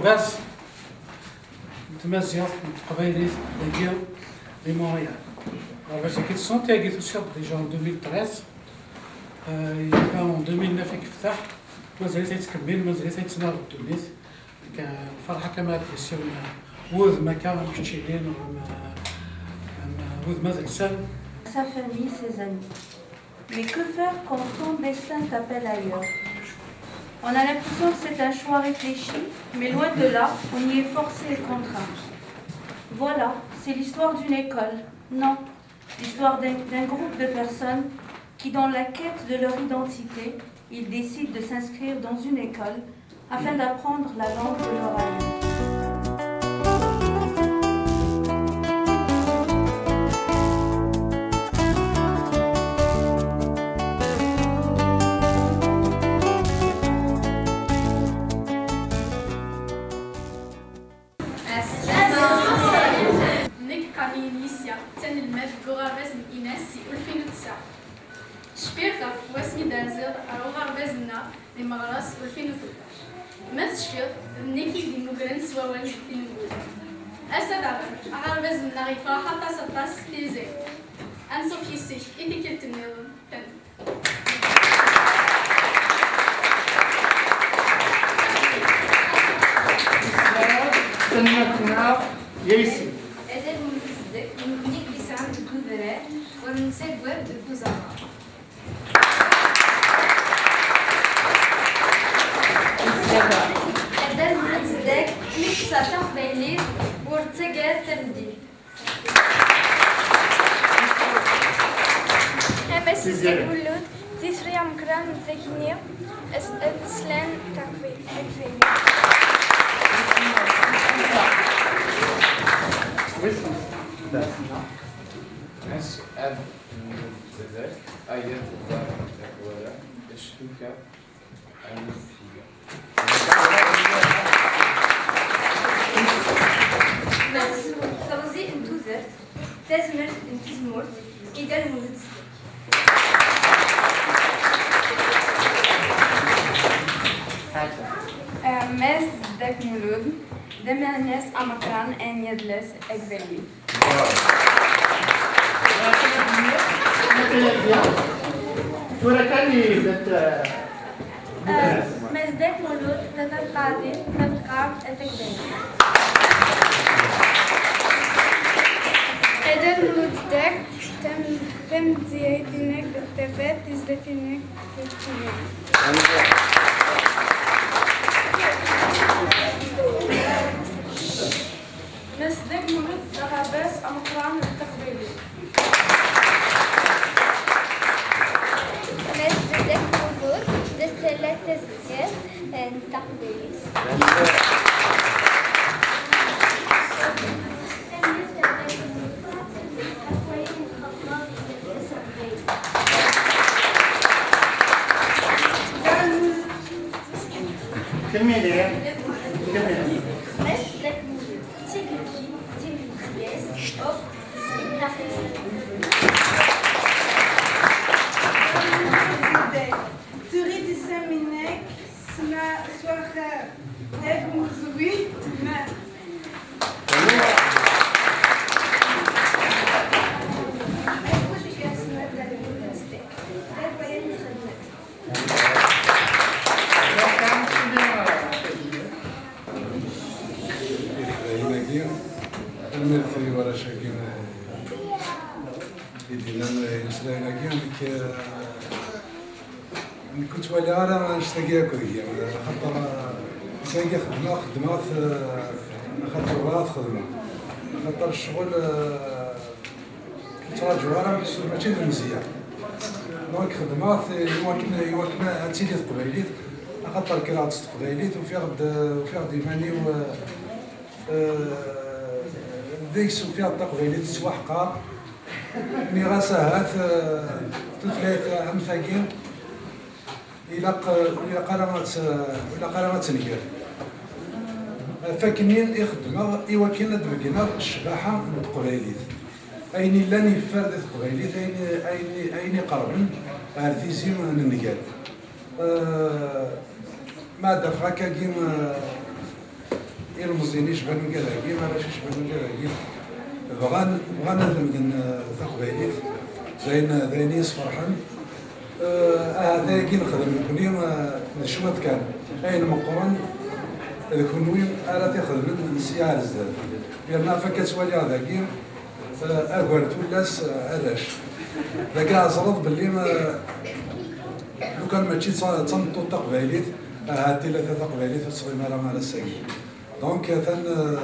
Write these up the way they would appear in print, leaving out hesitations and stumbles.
غرباز تمازيغ قبايلي ديال لي مونريال. غرباز كي تصونتي كي توصل ديجا en 2013 en 2009 كيفتح مازال تيتكمل مازال تيتناض الدنيا كفرحه كما تيسيون وذ ما كان مشتيلين وذ مازال سال sa famille, ses amis. Mais que faire quand ton destin t'appelle ailleurs? On a l'impression que c'est un choix réfléchi, mais loin de là, on y est forcé et contraint. Voilà, c'est l'histoire d'une école. Non, l'histoire d'un groupe de personnes qui, dans la quête de leur identité, ils décident de s'inscrire dans une école afin d'apprendre la langue de leur aïeux. غرباز إيناس 2009 شفيق واسمي دازر أو غربازنا لمغرس 2013 ما تشفيق نيكي دي مقرن سواوان 2012 أسد عبد غربازنا غيفا حتى 16 تيزي أنصف يسيش إنتي كالتنيضن تنمتنا يسي ونسيب ويب الكوزاما هذا المزدك ميكسا تقبيلي ورتقال تمدي أما سيدك ولود تسري مكران ذكيني أسلان تقبيلي أسعد ذاك أيضا ولا الشتوكة المفيدة. ثوزي انتوزرت تزمرت انتزمرت إذا المولد ماس داك مولود دمع الناس أمكران أن يدلس أكبري مزدك مولود تتقاضي تتقاض التكبير. هذا المولود داك تم زيادينك بالتفات تزدتينك بالتنين مزدك مولود غرباز أمكران التقبيلي. مزدك مولود ثلاثة زكاة تقبيلي كملي مسلك مولود تيجي تيجي تريد سمينك سما سوخة داك مزوي ما المثل ولا شاكين يدينا نسلاينا كيانك كنت والي انا نشتاقي كوي خاطر نشتاقي خدمه خاطر وراه خدمه خاطر الشغل كيتراجعوا انا ماشي مزيان دونك خدمه يمكن تيلي قبيليت خاطر كرات قبيليت وفي غد يماني ديكس وفيها التقبيليت سوا حقار ميراثها ثلاث عام ثاقين إلى قرامات تنقر فاكنين يخدم يوكلنا دبقنا الشباحة القبيليت أين لاني فرد القبيليت أين قربن أرتيزيم النقال ما دفعك كيما زينيش بانو كذاكي ما راشيش بانو كذاكي بغانا المدن تقبايليت زين يصفرحن هذا كي نخدم كوني شوات كان اين مقرن كونوي انا تخدم السياره الزاد لان فكت سوالي هذاك اقول تولاس علاش ذاك عزرت باللي لو كان ماشي تصنتو تقبايليت هاد ثلاثه تقبايليت تصغي مع الساكي دونك ثان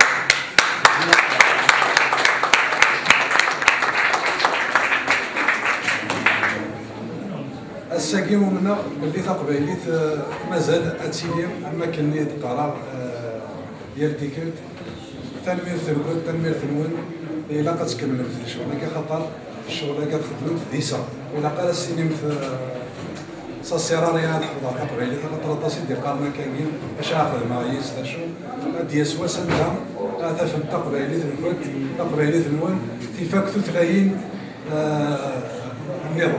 الساكي منا باللي تقبايليت مازال اتسيليم اما كني تقرا ديال تيكلت تنمير ثنون الا كتكمل في الشغل خاطر الشغل كتخدم في ديسا الا قال السينما في السيراريه تحفظها تقبايليت خاطر سيدي قارنا كاين اش اخذ معايا شو ديال سواسندا هذا في التقبايليت الكل تقبايليت نون تيفاك 30 النظام.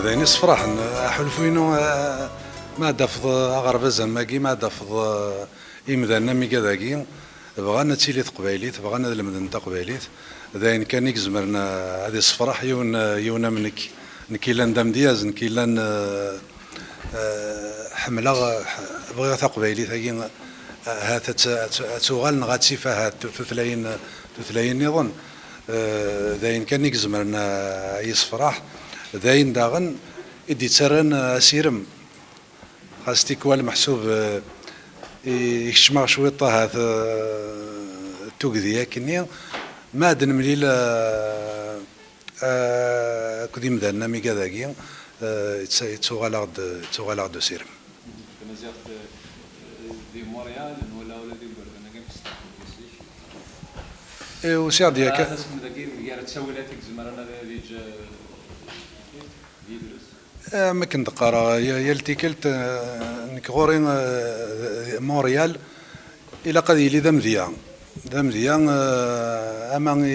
ذين صفراح حلفينو ما دافض اغربز ماكي ما دافض يمدانا مي كذاكي بغانا تيلي تقبايليت بغانا المدن تقبايليت ذاين كان يكزمرنا هذه صفراح يونا منك نكيلان دام دياز نكيلان حمله بغا تقبايليت هاكي هات تغال غاتسي فيها تثلاين نظن ذاين كان يكزمرنا يصفراح ذاين داغن إدي تسرن سيرم خاص كوال محسوب يشمع شويطة هذا توكذيا كني ما دن مليل كديم دانا مي كذاكي تسوغال دو سيرم. دي موريال ولا دي بردنا كيف تستعمل وسير ديالك هذا اسم ذاك يا تسويلاتك زمرنا ديج ما كنت قرا يلتيكلت نكغورين موريال الى قد يلي ذا مذيان اما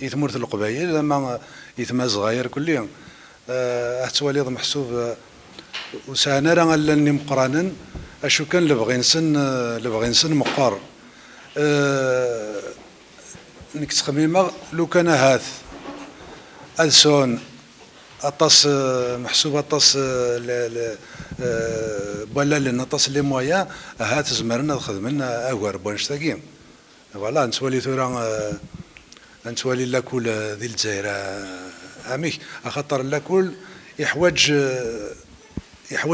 يثمرت القبايل اما يثما صغير كليا احتوالي محسوب وسانا راه لاني مقرانا اشو كان لبغي نسن مقار نك تخميمه لو كان هاث ألسون أطاس محسوب أطاس ولا لنا أطاس لي مويا هات زمرنا خدمنا أوار بونشتاكي فوالا نتولي ثورا نتولي لاكول ذي الجزائر أميك أخطر لاكول يحوج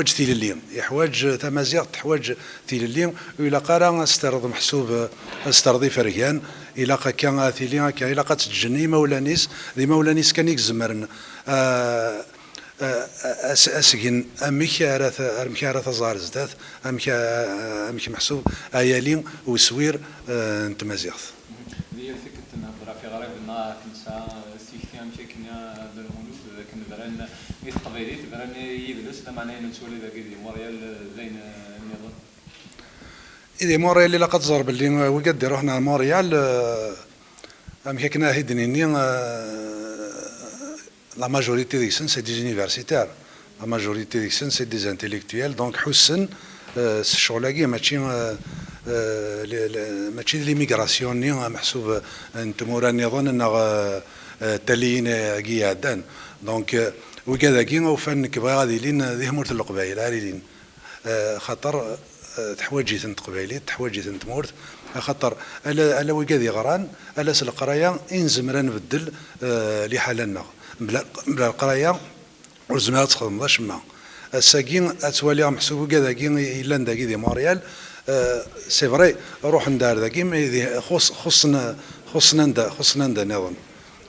ثيل الليم يحوج تمازيغ تحوج ثيل الليم وإلا قارا استرض محسوب استرضي فريان إلا كان ثيلين كان إلا تجني مولانيس ذي مولانيس كان يكزمرن أسجن أمك أرث زار زدات أمك محسوب أيالين وسوير نتمازيغ. ديال فكرة نهضر في غريب النا كنسا استيكتي أمشي كنا بالهنود كنا بران يتقبيليت بران يبلس لا معناه نتولي ذاك دي موريال زين النظام. إذا موريال اللي لقد زار باللي وقد رحنا موريال أمك كنا هيدنيني la majorité des jeunes c'est des universitaires la majorité des jeunes c'est des intellectuels donc حسن الشغل ماشي ليميغراسيون ني محسوب انتمورا نظن ان تاليين قيادان دونك وكذا كي وفن كبا غادي لين ذي مورت القبايل هاريلين خاطر تحواجي تقبايلي تحواجي تمورت خاطر الا وكذا غران الا القرايه انزمرا نبدل لحالنا بلا القرايه وزمات تخدم ذا شما الساكين اتوالي محسوب كذا كي الا داكي دي موريال سي فري روح ندار داكي خصنا ندا نظن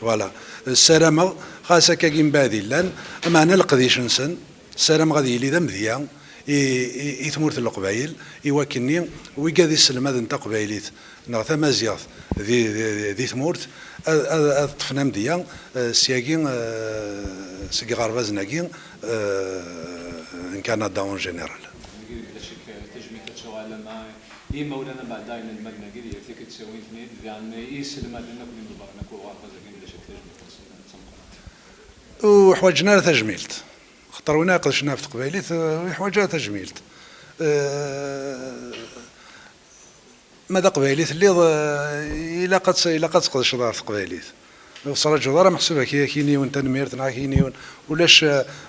فوالا السلامه خاصة كاين بادي لان اما انا القديش نسن السلام غادي يلي ذا مذيا يثمرت القبايل يواكني ويقاد يسلم هذا نتا قبايليت نغتا مازيغ ذي ثمورت طفنا مديا سياكين سيكي غارباز ناكين ان كندا اون جينيرال إيه مولانا بعد داين المدينة قدي يفتك تسوين اثنين يعني يسلم هذا نكون مبارنا كل واحد زين ولا شكل وحواجنا تجميلت خطرونا قدشنا في قبيليت وحواجنا تجميلت ماذا قبيليت اللي إلا قد تقدش دار في قبيليت وصلت جدارة محسوبة كيني وانت نميرت نعا كيني ولاش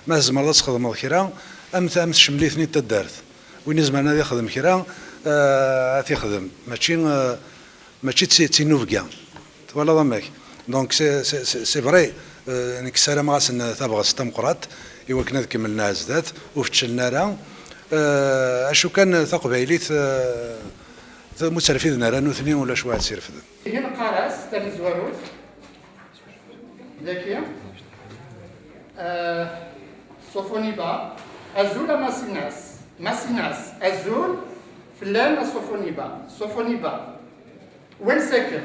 ما زمر تخدم كيرا أمس شمليتني تدارت وين زمان هذا يخدم كيرا تيخدم ماشي تينوفكا ولا ضمك دونك سي فري انك السلام غاسن تبغى ستمقرات ايوا كنا كملنا زدات وفتشلنا راه اشو كان ثقبيليت مترفدنا راه نوثنين ولا شويه تسير فدن هنا قارس تم زواروت ذكيه صوفونيبا ازولا ماسيناس ازول فلان صوفونيبا وين ساكن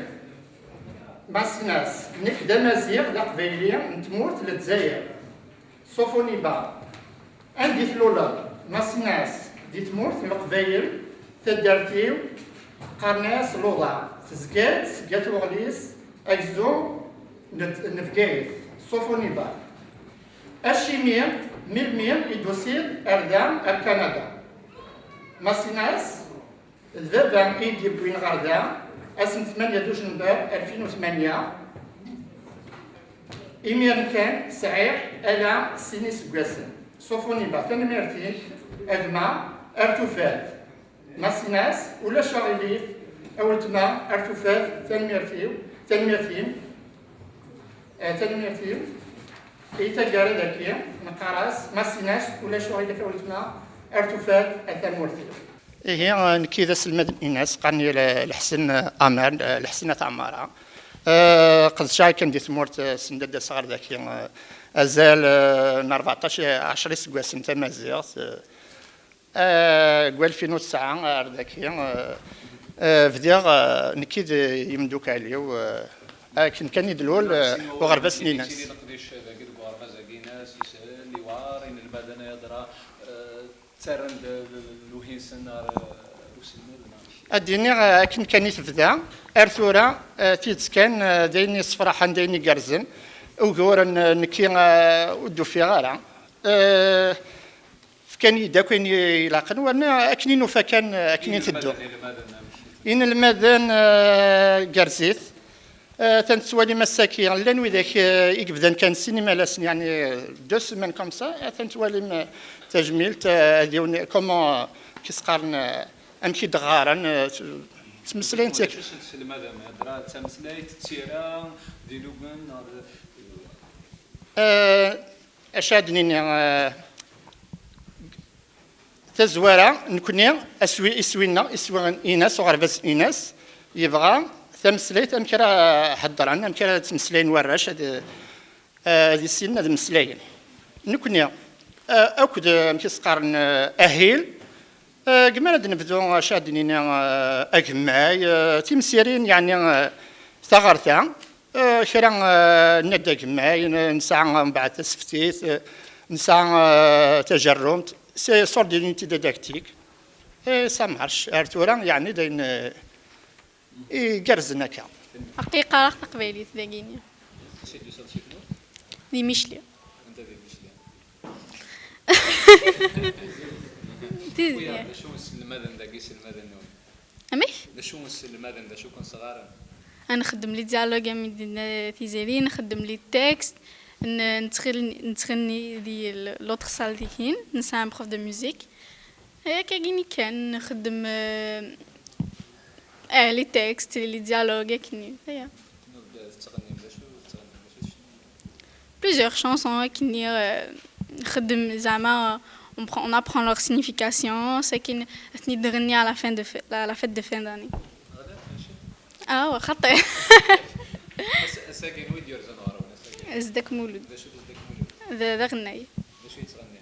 ماسيناس نك دمازيغ لا قبيليه نتمورت للجزائر صوفونيبا عندي ثلولا ماسيناس دي تمورت لقبايل تدارتيو قرناس لوضع سكات وغليس اكزو نفقايت صوفونيبا الشيمير ميل يدوسير اردام كندا ماسيناس الذبان ايدي بوين غردا اسم 8 دجنبر 2008 إمير كان سعير ألا سينيس قاسم صوفونيبا تنميرتي أدما أرتوفات ماسيناس ولا شغليف أولتما أرتوفات تنميرتي إيتا ذكي نقراس ماسيناس ولا شغليف أولتما أرتوفات التنميرتي هي نكيدا سلمد الناس قاني الحسن امان الحسنات عماره قد شاكن دي ثمورت سندد صغار ذاك ازال 14 10 سكواس انت مازيغ قال 2009 ذاك فدير نكيد يمدوك عليو كان يدلول وغربا سنين ناس ترند لوهين سنار الدنيا كان يتبدا ارثورا تيتسكن دايني صفراحا دايني قرزن وغورا نكي ودو في غارة فكان يداك وين يلاقن وانا اكنين فكان اكنين تدو ان المدن قرزيت تنتوالي مساكين لان وذاك يقبدان كان سينما لاسن يعني 2 سيمين كوم سا تنتوالي تجميل ديون كومون كيسقارن امشي دغارن تمسلين تاك ماذا درا تمسلاي تيرا ديلوغن اشادني تزوارا نكوني اسوينا ايناس وغرباس ايناس يبغى تمسليت امكرا حضر عنا امكرا تمسلين وراش هذه السنه هذه مسلاين نكوني أكد مكسقارن أهيل قمنا نبدو شادنين أجمعي تمسيرين يعني ثغرتا شرا ندى جمعي نسعى من بعد تسفتيت نسعى تجرم سي صور دينيتي ديداكتيك سامعش ارتورا يعني دين قرزنا كا حقيقة راح تقبيلي تلاقيني دي ميشلي شو السلمادن داكي سلمادن امي شو السلمادن دا شو كون صغار انا نخدم لي ديالوغ من تيزيري نخدم لي التكست نتغني دي لوتر سال دي كاين نسام بروف دو ميوزيك كايني كان نخدم لي تكست لي ديالوغ كاينين هيا plusieurs chansons كايني نخدم زعما on apprend leur signification c'est qu'il ني نغني à la fête de fin d'année خطير ساكن ويدير زنوار زدك مولود باش تزدك مولود ذا غناي باش يتغني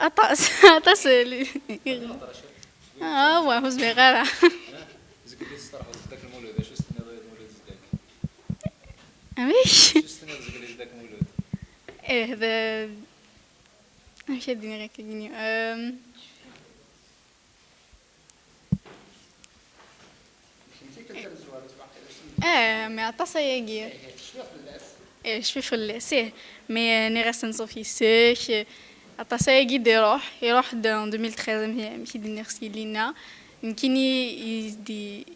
أطاس هو صغيرة زكدي الصراحه زدك المولود باش تستنى المولود زدك ماشي باش تستنى زكدي زدك مولود ايه ذا مش هديني غير كديني مي عطاسة يجي ايه شوي في الليسيه مي نيغس نصوفي سيك عطاسة يجي يروح دون 2013 مشي دي نيرسي لينا يمكنني يزدي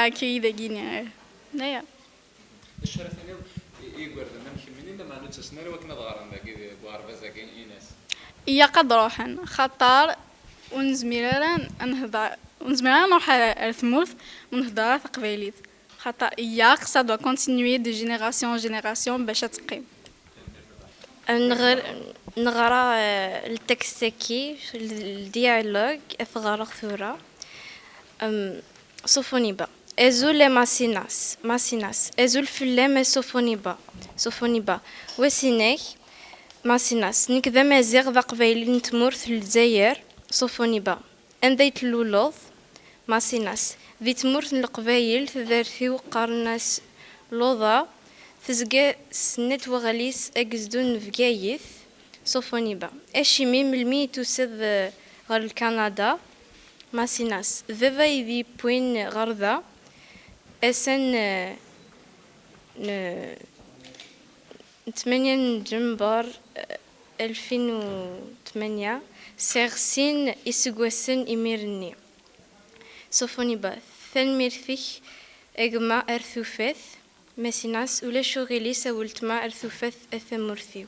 كي ذا جيني نايا الشرف ثاني يقول لنا نمشي منين لما نتسنر وكنا ضغرنا ذاك بوعرفه ذاك ايناس يا قد روحن خطر ونزميران نروح الثموث ونهضر قبيليت خاطر ياك سا دو كونتينيي دو جينيراسيون جينيراسيون باش تقيم نغرا التكستكي الديالوج افغار ثورة صوفونيبا ازول ماسيناس ازول فلام صوفونيبا وسينيك ماسيناس نيك ذا مازيغ ذا قبايلي نتمورث الجزائر صوفونيبا انديت لولوض ماسيناس ذي تمورث القبايل تذارثي وقرناس لوضا تزقى سنت وغليس اكزدون فقايث صوفونيبا اشيمي ملمي توسد غير كندا ماسيناس ذا يذي بوين غرضا اسن ثمانية جنبار 2008 سيغسين إسقوسن إميرني صوفونيبا ثان ميرثيك إجماع أرثوفاث ماسيناس ولا شغلي سولت مع أرثوفاث أثمورثيو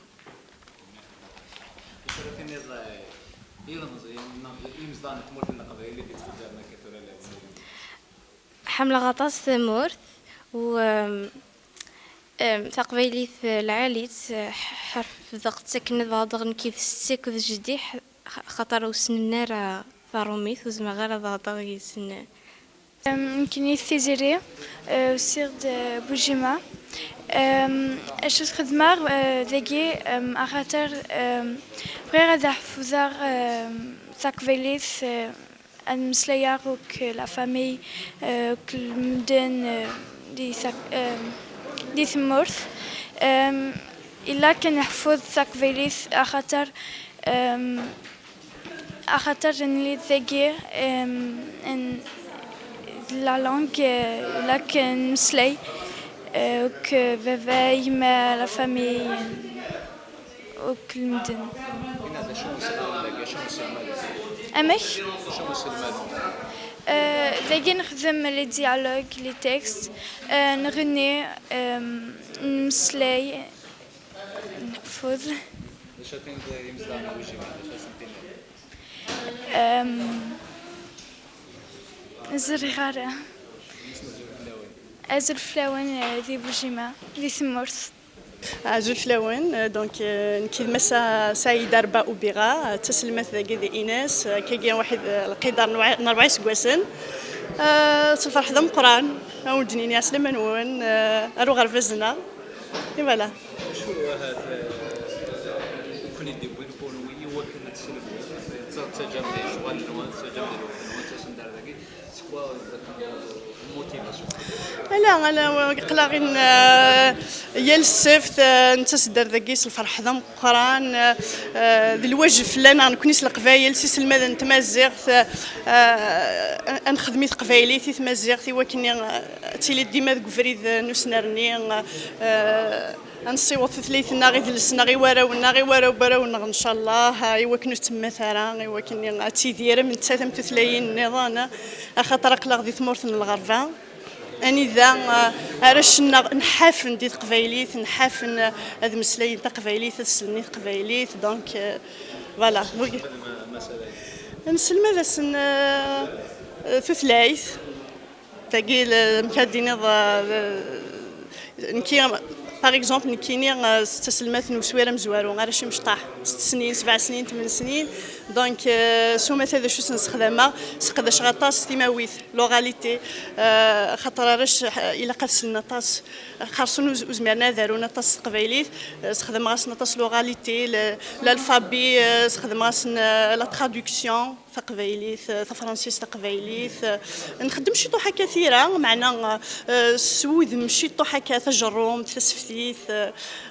حملة غطاس ثمورث و تقبيلي العاليت حرف ضغط سكن ضغط كيف سيك جدي خطر وسن النار ضروميث وزما غير ضغط يسن يمكن يثيزيري وسير بوجيما اش خدمة ذاكي اخاطر بغير ذا حفظار تقبيليث المسلية وك لا فامي كل مدن دي ثمورث إلا كان يحفظ تقبيليث أخاطر نلي ذاكي لا لانغ إلا كان مسلي وك بابا يما لا فامي وكل مدن أمش ذاكي نخدم لي ديالوج لي تكست نغني نمسلي نحفظ زرغارة أزر فلاون ذي بوجيما ذي ثمورث زول فلاون دونك نكيد مسا سعيد أربع وبيغا تسلمت ذاكي ذي إيناس كيجي واحد القدر نربع سكواسن صفر ذم قران ودنيني عسلم منون أرو غير فزنا فوالا شو هذا كوني دي بوين بولوي وكنا تسلم تجمع شغل الوان تجمع تسندر ذاكي سكوا موتيفاسيون انا قلاغين يا السفت نتصدر ذاكيس الفرح ذم قران ذي الوجه لنا نكونيس القبايل سيس الماذا نتمازغ نخدمي قبايلي تمازغتي وكني تيلي ديما كفريد نسنرني نصيوط ثلاثنا غير السنه غير وراو براونا ان شاء الله هاي وكنو تما ثرا غير وكني تيدير من 33 نظام خاطر قلاغ ذي ثمورث الغربه أني ذا أرش نحافن دي قبايليت نحافن هذا مسلاين تقبايليت تسلني قبايليت دونك فوالا نسلم هذا سن ثلاث تاقي مكاديني نكي باغ اكزومبل كاينين 6 سلمات نوسويره مزوارو غير شي مشطاح 6 سنين 7 سنين 8 سنين دونك سومات هذا شو نستخدمها سقداش غطاس تيماويث لوغاليتي خاطر راش الا قاسلنا طاس خرصون وزمرنا دارونا طاس قبايليت استخدم غاسنا طاس لوغاليتي الالفابي استخدم غاسنا لا ترادكسيون تقبايليت فرنسيس تقبايليت نخدم شي طوحه كثيره معنا سوذ مشي طوحه كثجروم تسفتيت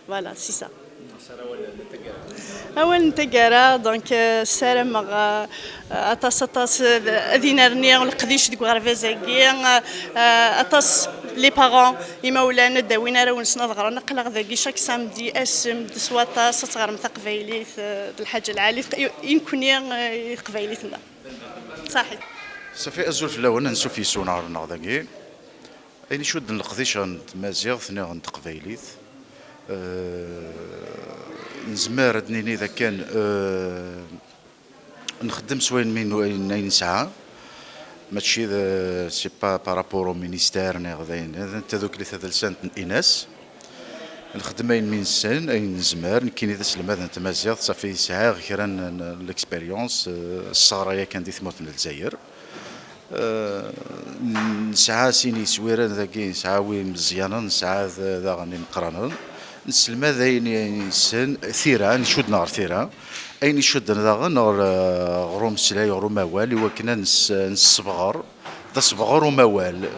فوالا سي سا أول نتقرا دونك سلام أطاس أدينارني والقديش ديك غرفازاكي أطاس لي بارون يمولانا داوينا راه ونسنا ضغرا نقلق ذاكي شاك سامدي اسم دسواطا صغر مثقبايليت الحاجة العالية يمكن قبايليتنا صحيح صافي أزول في الأول نسو في سونار نغداكي أين شود نقضيش مازيغ ثني غنتقبايليت نزمار دنيني إذا كان نخدم سوين من أين ساعة ماشي سي با بارابور او مينيستير نغداين انت دوك اللي هذا لسان إناس نخدمين من سن أين نزمار كاين إذا سلماد أنت مازيغ صافي ساعة غير الإكسبيريونس الصغرى كان دي ثموت من الجزائر نسعى سيني سويران ذاكي نسعى وين مزيانا نسعى ذا غني نقرانا نسلم ذاين سن ثيران شود نار ثيران أين شود ذا نار غروم سلاي غروم موال وكنا نصبغر ذا صبغر وموال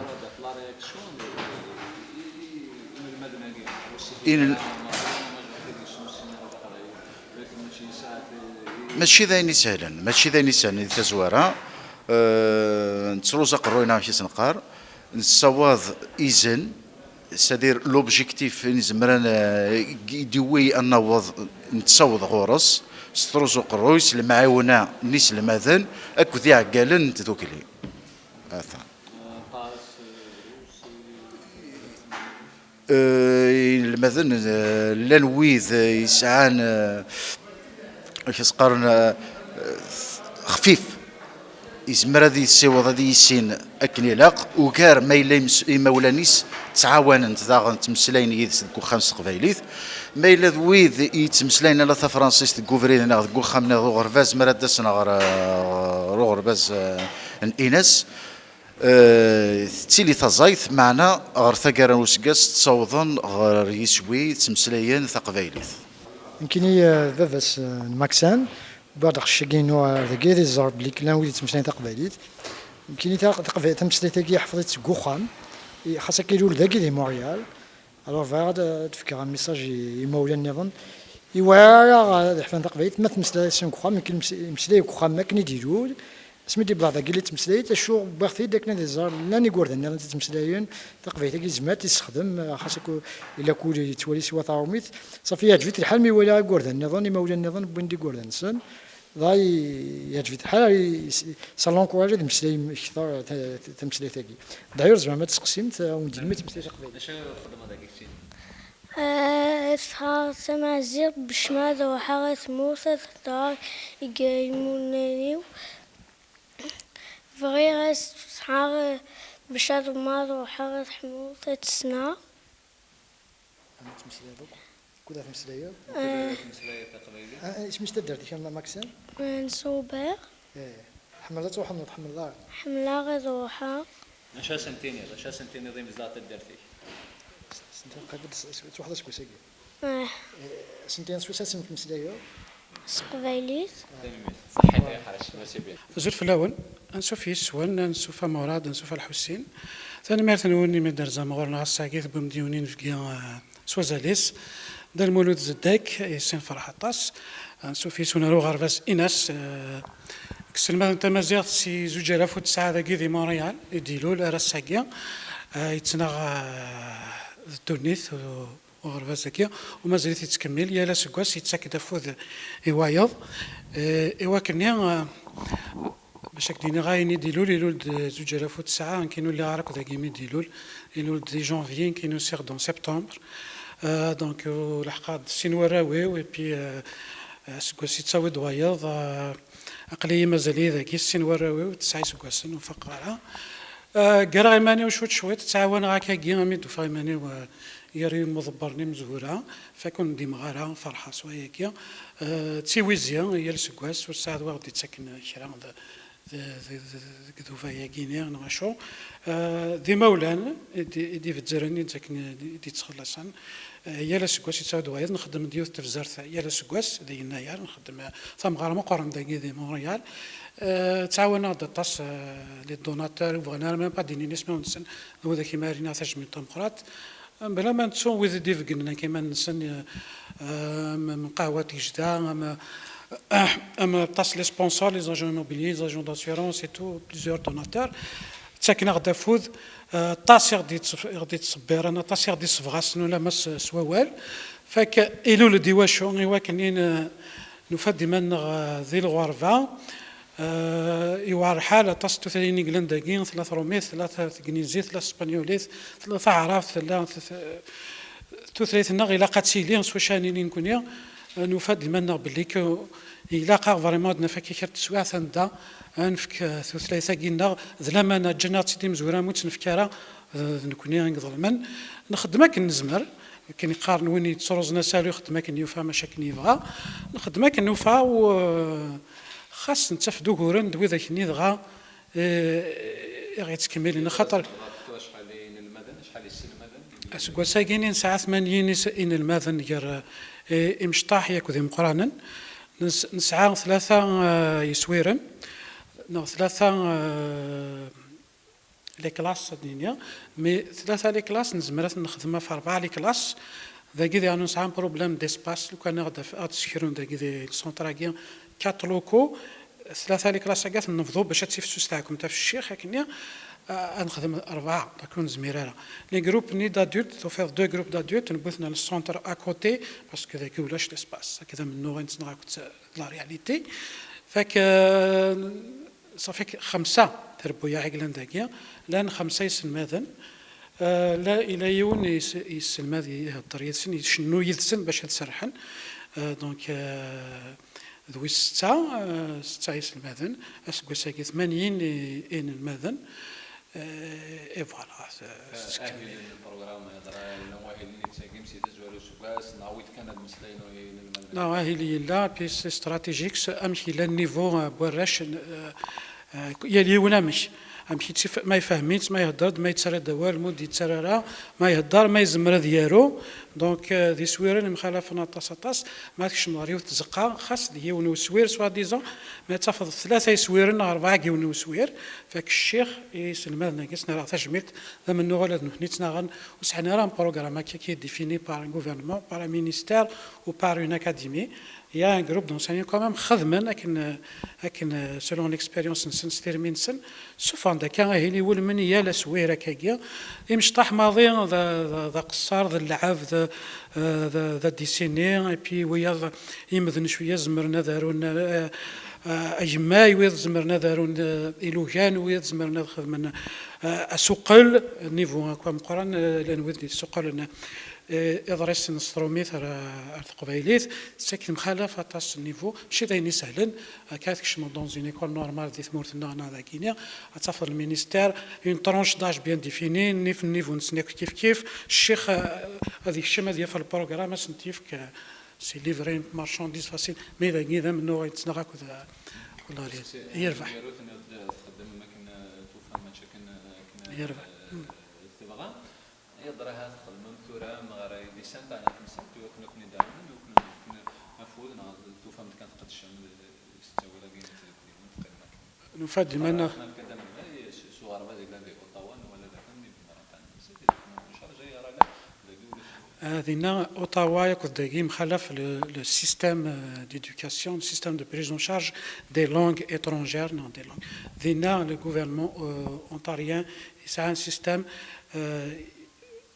إن ماشي ذاين سهلا ماشي ذاين سهلا تزوارا نتروزا قروينا ماشي سنقار نصواض إذن سادير لوبجيكتيف نزمران يدوي النوض نتصوض غورس ستروزو قرويس المعاونة نيس الماذن أكو ذي عقالن تذوكلي الماذن لنويذ يسعان كيسقارن خفيف يزمر هذه السيوض هذه السين أكني لاق وكار ما إلا مولانيس تعاون تداغن تمسلاين يدس دكو خمس قبايليت ما إلا ذويذ يتمسلاين لا فرنسيس دكو فرينا دكو خامنا ذو غرفاز مراد دسنا رو غرفاز إناس تيلي تزايث معنا غير ثقارا وسقاس تصوضن غير يسوي تمسلاين ثقبايليت يمكن باباس الماكسان بعد الشقينو ذاكي دي زار بلي كلان وليت تمسلاين تقبايليت يمكن تقبايليت تمسلاين تاكي حفظت كوخام خاصك كيلول ذاكي دي مونريال الوغ فغاد تفكر ميساج يمولا النظام يوايا حفظ تقبايليت ما تمسلاين كوخام يمكن يمسلاي كوخام ما كني ديرول اسمي دي بلا ذاكي اللي تمسلايت شو باغتي داك دي زار لاني غوردن تمسلاين تقبايليت كي زمات يستخدم خاصك الا كولي تولي سوا طاوميت صافي يعجبت الحال مي ولا غوردن النظام يمولا النظام بوندي غوردن سن ضاي يعجبت الحال صالون كواجي تمسلاي كثر تمسلاي تاكي داير زعما تقسمت وندير ما تمسلاي تقبايليت اش الخدمه داك الشيء صار سمازير بشمال وحارس موسى تختار يقيمونني فغيرس صار بشاد مار وحارس حموسة تسنا كذا تمسلايا تمسلايا تقبايلي ايش مش تدرتي كان ماكسن منصوبة حملات وحملات حملات حملة غزوحة شا سنتيني شا سنتيني ضيم زلات درتي سنتين قبل واحدة سكوسيكي سنتين سويسا سنت تمسلايا سقبايليت صحيح يا حرش ماشي بيه زول في الأول نشوف يسوان نشوف مراد نشوف الحسين ثاني مرة نوني من درزا مغورنا الساقيث بمديونين في سوازاليس دار المولود زداك يسين فرح طاس نشوف يسون رو غرفاس إناس كسلمان تمازيغ سي 2009 ذاكي دي مونريال يديلو راساكيا يتناغ التونيث وغرفاس ذاكيا ومازال يتكمل يالا سكواس يتساكد فوذ يوايض إوا كنيا باش كدينا غايني ديلول يلولد 2009 كاينو اللي عرق ذاكي مي ديلول يلولد دي جونفيي كاينو سيغ دون سبتمبر دونك لحقاد سين وراوي و بي سكواس يتساوي دوايض أقلية مازالي ذاكي السين وراوي وتسعي سكواسن وفقارها قرا إيماني وشوت شويت تعاون غاكا كي غامي دوفا إيماني يري مضبرني مزهورة فكون ديما غارة فرحة سوايا تيويزيا هي السكواس والساعة واحد يتسكن كرا كذوفا يا كينيا نغشو دي مولان دي في الزرني تسكن دي تخلصان يا لسكواس يتساعد وايد نخدم ديوث تفزرت يا لسكواس دي ناير نخدم ثم غير مقارن دي مونريال تعاونا دطاس لي دوناتور وبغينا ما با ديني نسمعوا نسن هو ذاك مارينا تاج من طمقرات بلا ما نتسون ويز ديف قلنا كيما نسن من قهوه تجدا اما طاس لي سبونسور لي زاجون موبيليي لي زاجون داسيورونس اي تو بليزيور دوناتور تساكن غدا فوز طاس غدي تصبر انا طاس غدي صفغاس ولا مس سوال فك ايلو دي واشو ايوا كاينين نفدي من ذي الغرفه يوار حالة تصل ثلاثين إنجلنديين 3 روميث 3 إنجليزيت 3 إسبانيوليث 3 عرب 3 ثلاثة إلى قد سيلين سوشانين كونيا نفاد لمنا باللي إلا قا فريمون نفكي كرت سواع ثندا نفك ثلاثة جينا ذلما جنات سيدي مزورا موت نفكارا نكوني نظلمن نخدمك نزمر كان يقارن وين يتصرزنا سالو يخدمك نيوفا مشاكل يبغى نخدمك نوفا و خاص نتفدو كورن دوي ذاك نيدغا غيتكمل لنا خاطر شحال المدن شحال السن المدن اسكو ساكينين ساعه 80 ان المدن ير امشطاح ياك ذي مقرانا نسعى 3 يسويرن 3 لي كلاس الدنيا مي 3 لي كلاس نزمرات نخدمها في 4 لي كلاس ذاك ذي انو نسعى بروبليم ديسباس لو كان غادا تسكرون ذاك ذي السونتراكيان 4 لوكو 3 لي كلاس كاع نفضوا باش تسيفسوس تاعكم تاع في الشيخ هكنيا نخدم 4 تكون زميراره لي جروب ني دادولت تو فير 2 جروب دادولت نبثنا للسونتر اكوتي باسكو ذاك ولاش ليسباس هكذا من نوع نتنغاك لا رياليتي فك صافي 5 تربويا عقلان داكيا لان 5 يسلماذن لا الى يون يسلماذ يهضر يسن شنو يدسن باش تسرحن دونك ذوي 6 يسلماذن اسكو ساكي 80 ان الماذن اي فوالا البروغرام هذا نواهي اللي تساكم سي تزوالو سكاس نعاود كان هاد المسلين نواهي اللي لا بيس استراتيجيكس امشي للنيفو بوراش يلي ولا مش امشي ما يفهميت ما يهضر ما يتسرد والو يتسرى ما يهضر ما يزمر ديالو دونك ذي سويرين مخالفنا طاس ما كاش نوريو تزقا خاص ديون سوير سوا ديزون ما تفض 3 سويرين 4 ديون سوير فك الشيخ يسلمنا كيسنا راه تجميت من نغول نيتنا غن وسحنا راه بروغرام كي ديفيني بار ان غوفرنمون بار ان مينيستير ou par une académie. Il y a un groupe d'enseignants quand même خدمن لكن selon l'expérience نسترمين سن سوفان داك هي اللي ول من يا لسويره كاكيا يمشطح ماضي ذا قصار ذا اللعب ذا ديسيني بي ويا يمذن شويه زمرنا دارون اجماي ويا زمرنا دارون الوجان ويا زمرنا خدمنا اسوقل نيفو كم قران لان ودي سوقل إدريس نستروميث قبيليت ساكن مخالفة تاع النيفو ماشي دايني سهلا كاتكش دون زين ايكول نورمال دي ثمورتنا هنا ذا كينيا غتسافر المينيستير اون طرونش داج بيان ديفيني نيف النيفو نسنيك كيف الشيخ هذيك الشمه ديال في البروغرام سنتيف سي ليفرين مارشانديز فاسيل مي ذا كذا من نوع يتنغاك ولا يربح يربح يضرها تخدم ثورة مغاري لسان تاعنا كنسان توكنا كنا دائما وكنا مفروض نعرض توفهم كانت قد الشام استوى لقينا تقريبا نفاد لمنا كدام صغار ما ديك لاندي اوطاوا ولا ذاك اللي مرة ان شاء الله جاي راه هذينا اوطاوا ياخذ داكي مخالف لو سيستيم ديدوكاسيون لو سيستيم دو بريز اون شارج دي لونغ étrangères non des langues دينا le gouvernement ontarien c'est un système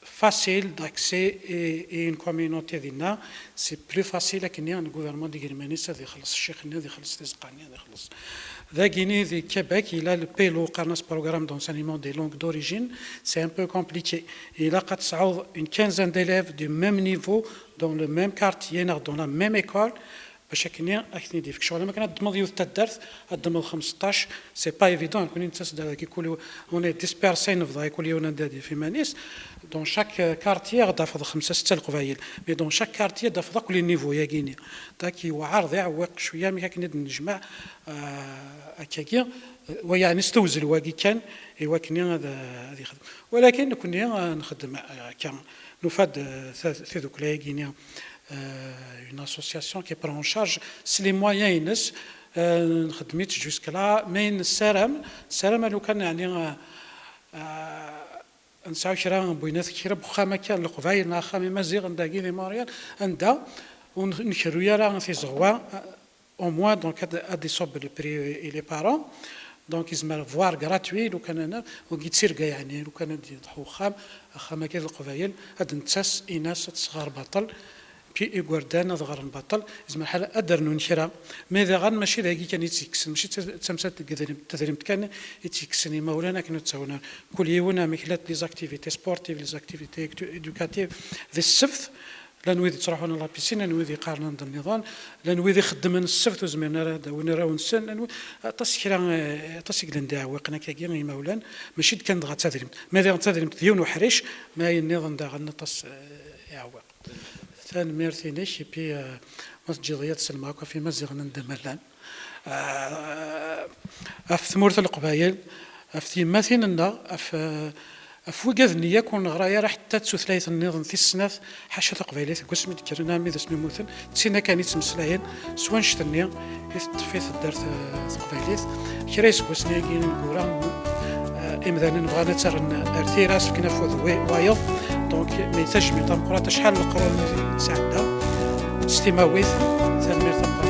facile d'accès et une communauté دينا c'est plus facile لكن يعني gouvernement دي جرمانيس هذا يخلص الشيخ هذا يخلص تزقاني هذا يخلص ذا غيني ذي كيبيك il a le PLO قرناس programme d'enseignement des langues d'origine c'est un peu compliqué il a قد صعود une quinzaine d'élèves du même niveau dans le même quartier dans la même école باش كني اكثني ديفك شغل ما كان دمض يوث تدرت دمض 15 سي با ايفيدون كون انت كيقولوا اون ديسبيرسين في كل يوم ندادي في مانيس دون شاك كارتيي غدا فض 5 6 القبايل مي دون شاك كارتيي دا فض كل نيفو يا كيني داك يوعر يعوق شويه مي كني نجمع هكاكي ويعني نستوزل واقي كان ايوا كني هذه خدمه ولكن كني نخدم كان نفاد في ذوك لايكينيا une association qui prend en charge les moyens نخدميت جوسك لا مين السلام لو كان يعني نساو شرا بوينات كثيره بخامه كان القبايل خامي مزيغ نداكي لي ماريال اندا ونشرو يا في زغوا au moins donc à des sobres le prix et les parents donc ils me voir gratuit لو كان انا وكيتصير كاع يعني لو كان يضحوا خام كذا القبايل هاد نتاس اناس تصغر بطل بي إيغوردان ضغر نبطل زعما حال أدر نشرا ماذا غن ماشي ذاكي كان يتيكسن ماشي تمسات تدريم كان يتيكسني مولانا كانوا تساونا كل يوم مكلات لي زاكتيفيتي سبورتيف لي زاكتيفيتي إدوكاتيف ذي السبت لا نويدي تروحون لا بيسين لا نويدي قارنا ضمن النظام لا نويدي خدمنا السبت وزمرنا وين راهو نسن تصكرا تصكلن داوقنا كاكي مولان ماشي كان دغا تدريم ماذا تدريم ديون وحريش ما النظام دا غنطس يعوق ثان ميرثينيش بي مسجديات سلماكو في مزيغ ندملان في ثمورة القبايل في مثلنا في وقاذني يكون غرايا راح تتسوثلايث النظام في السناث حاشا تقبايليث قسم كرنا ميذا سمي موثن تسينا كان يتمسلاين سوان شتنيا يتطفيث الدار تقبايليث كريس قسنيا كين نقورا إمذانا نبغى نتسرن ارتيراس فكنا فوض وايض دونك ميتاج ميطام قرات شحال القرون تسعدا استماويث ثمير